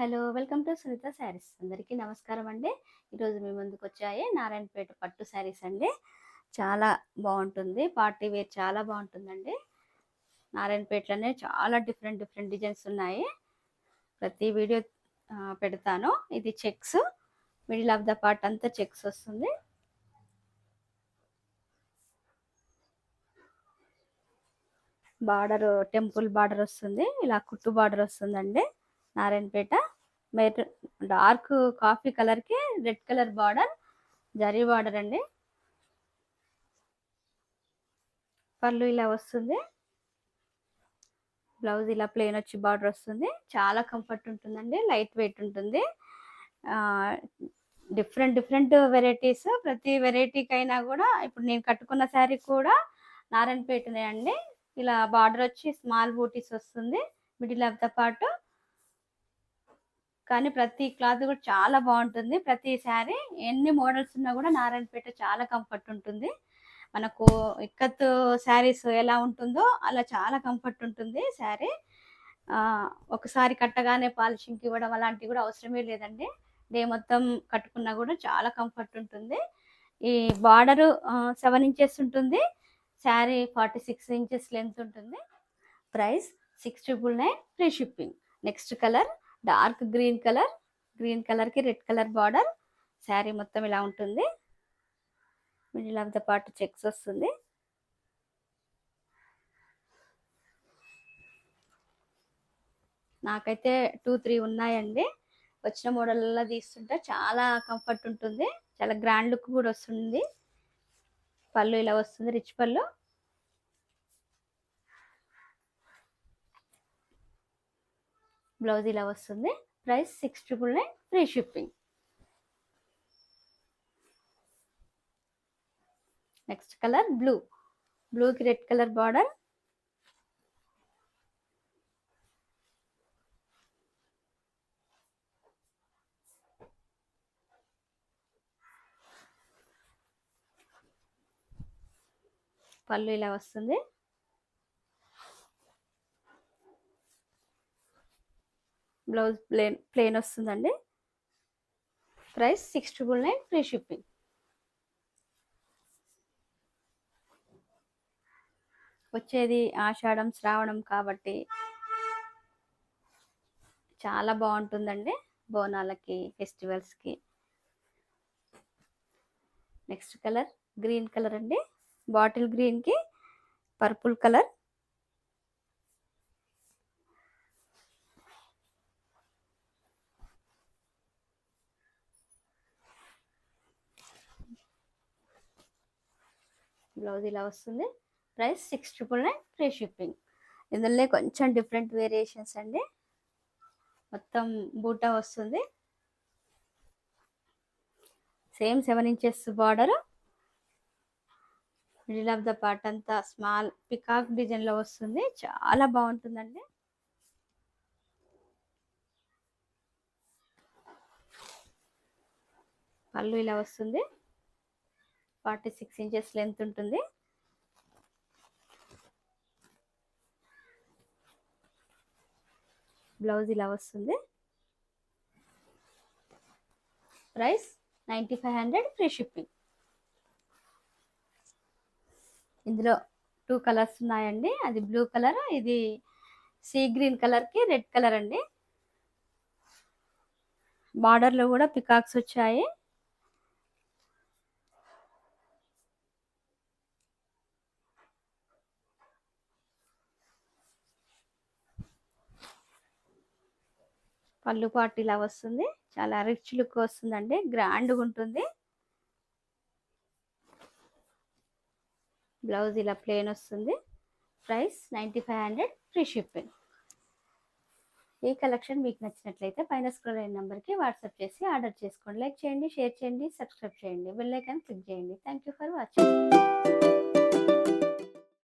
Hello! Welcome to Sunitha Sarees. అందరికీ నమస్కారం అండి. ఈరోజు మీ ముందుకొచ్చాయి నారాయణపేట పట్టు శారీస్ అండి. చాలా బావుంటుంది. పార్టీ వేర్ చాలా బావుంటుందండి. నారాయణపేటలోనే చాలా డిఫరెంట్ డిజైన్స్ ఉన్నాయి. ప్రతి వీడియో పెడతాను. ఇది checks, middle of the part అంతా చెక్స్ వస్తుంది. బార్డర్ టెంపుల్ బార్డర్ వస్తుంది. ఇలా కుట్టు బార్డర్ వస్తుందండి. నారాయణపేట డార్క్ కాఫీ కలర్కి red colour border, zari border అండి. పళ్ళు ఇలా వస్తుంది. బ్లౌజ్ ఇలా ప్లెయిన్ వచ్చి బార్డర్ వస్తుంది. చాలా కంఫర్ట్ ఉంటుందండి. లైట్ వెయిట్ ఉంటుంది. Different varieties. ప్రతి వెరైటీకైనా కూడా ఇప్పుడు నేను కట్టుకున్న శారీ కూడా నారాయణపేటనే అండి. ఇలా బార్డర్ వచ్చి స్మాల్ బూటీస్ వస్తుంది మిడిల్ ఆఫ్ ద పార్ట్. కానీ ప్రతి క్లాత్ కూడా చాలా బాగుంటుంది. ప్రతి శారీ ఎన్ని మోడల్స్ ఉన్నా కూడా నారాయణపేట చాలా కంఫర్ట్ ఉంటుంది. మనకు ఇక్కత్ శారీస్ ఎలా ఉంటుందో అలా చాలా కంఫర్ట్ ఉంటుంది శారీ. ఒకసారి కట్టగానే పాలిషింగ్కి ఇవ్వడం అలాంటివి కూడా అవసరమే లేదండి. డే మొత్తం కట్టుకున్నా కూడా చాలా కంఫర్ట్ ఉంటుంది. ఈ బార్డరు 7 ఇంచెస్ ఉంటుంది. శారీ 46 ఇంచెస్ లెంత్ ఉంటుంది. Price 6,999 free shipping. Next colour dark green కలర్కి రెడ్ కలర్ బార్డర్. శారీ మొత్తం ఇలా ఉంటుంది. Middle of the part checks వస్తుంది. నాకైతే 2-3 ఉన్నాయండి. వచ్చిన మోడల్లో తీస్తుంటే చాలా కంఫర్ట్ ఉంటుంది. చాలా గ్రాండ్ లుక్ కూడా వస్తుంది. పళ్ళు ఇలా వస్తుంది, రిచ్ పళ్ళు. బ్లౌజ్ ఇలా వస్తుంది. Price 6,999 free shipping. Next colour బ్లూకి రెడ్ కలర్ బార్డర్. పళ్ళు ఇలా వస్తుంది. బ్లౌజ్ ప్లేన్ వస్తుందండి. Price 6,999 free shipping. వచ్చేది ఆషాఢం శ్రావణం కాబట్టి చాలా బాగుంటుందండి బోనాలకి, ఫెస్టివల్స్కి. నెక్స్ట్ కలర్ గ్రీన్ కలర్ అండి. బాటిల్ గ్రీన్కి పర్పుల్ కలర్. బ్లౌజ్ ఇలా వస్తుంది. Price 6,999 free shipping. ఇందులోనే కొంచెం డిఫరెంట్ వేరియేషన్స్ అండి. మొత్తం బూటా వస్తుంది. Same 7 inches border. Middle of the part అంతా స్మాల్ పికాక్ డిజైన్లో వస్తుంది. చాలా బాగుంటుందండి. పళ్ళు ఇలా వస్తుంది. 46 ఇంచెస్ లెంత్ ఉంటుంది. బ్లౌజ్ ఇలా వస్తుంది. Price 9,500 free shipping. ఇందులో 2 కలర్స్ ఉన్నాయండి. అది బ్లూ కలర్, ఇది సీ గ్రీన్ కలర్కి రెడ్ కలర్ అండి. బార్డర్లో కూడా పికాక్స్ వచ్చాయి. పళ్ళు పాటు ఇలా వస్తుంది. చాలా రిచ్ లుక్ వస్తుందండి. గ్రాండ్గా ఉంటుంది. బ్లౌజ్ ఇలా ప్లేన్ వస్తుంది. Price 9,500 free shipping. ఈ కలెక్షన్ మీకు నచ్చినట్లయితే పైన స్క్రోల్ అయిన నెంబర్కి వాట్సాప్ చేసి ఆర్డర్ చేసుకోండి. లైక్ చేయండి, షేర్ చేయండి, సబ్స్క్రైబ్ చేయండి, బెల్ ఐకాన్ క్లిక్ చేయండి. Thank you for watching.